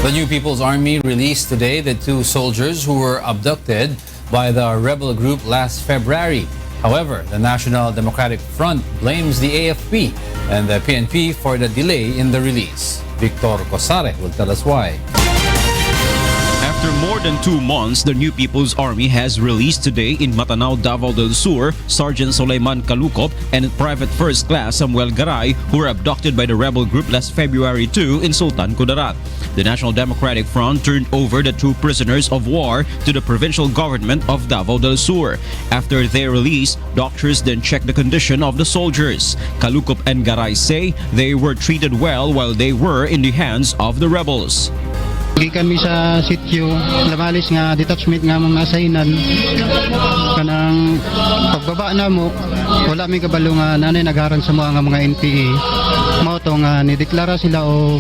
The New People's Army released today the two soldiers who were abducted by the rebel group last February. However, the National Democratic Front blames the AFP and the PNP for the delay in the release. Victor Cosare will tell us why. After more than 2 months, the New People's Army has released today in Matanao, Davao del Sur, Sergeant Suleiman Calukop and Private First Class Samuel Garay, who were abducted by the rebel group last February 2 in Sultan Kudarat. The National Democratic Front turned over the 2 prisoners of war to the provincial government of Davao del Sur. After their release, doctors then checked the condition of the soldiers. Calukop and Garay say they were treated well while they were in the hands of the rebels. Gi kami sa sityo, lamalis nga detachment nga mga asainan kanang pagbaba na mo, wala may kabalo nga nanay nagaran sa mga NPA. Mao to nga nideklara sila o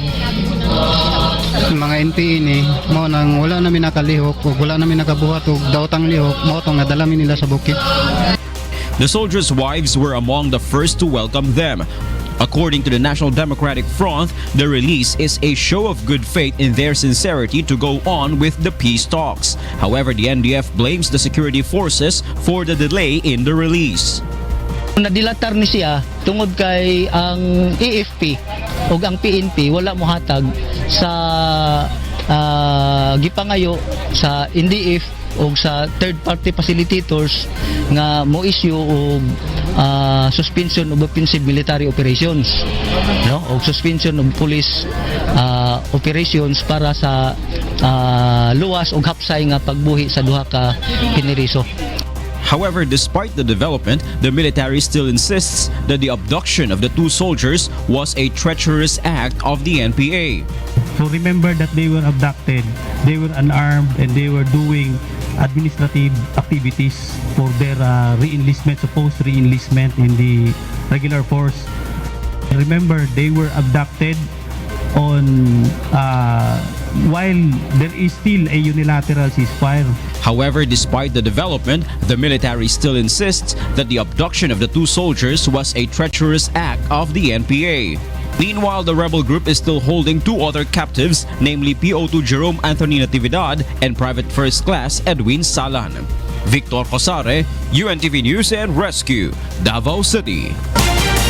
mga NPA ni mao nang wala namin nakalihok o wala namin nakabuhat og daotang lihok, mao to nga dalamin nila sa bukid. The soldiers' wives were among the first to welcome them. According to the National Democratic Front, the release is a show of good faith in their sincerity to go on with the peace talks. However, the NDF blames the security forces for the delay in the release. Nadilatar ni siya tungod kay ang AFP o ang PNP wala mo hatag sa gipangayo sa NDF o sa third party facilitators nga mo issue og suspension of offensive military operations, no, o suspension of police operations para sa luwas og hapsay nga pagbuhi sa duha ka hineriso. However, despite the development, the military still insists that the abduction of the 2 soldiers was a treacherous act of the NPA. So remember that they were abducted, they were unarmed, and they were doing administrative activities for their supposed re-enlistment in the regular force. Remember, they were abducted on while there is still a unilateral ceasefire. However, despite the development, the military still insists that the abduction of the 2 soldiers was a treacherous act of the NPA. Meanwhile, the rebel group is still holding 2 other captives, namely PO2 Jerome Anthony Natividad and Private First Class Edwin Salan. Victor Cosare, UNTV News and Rescue, Davao City.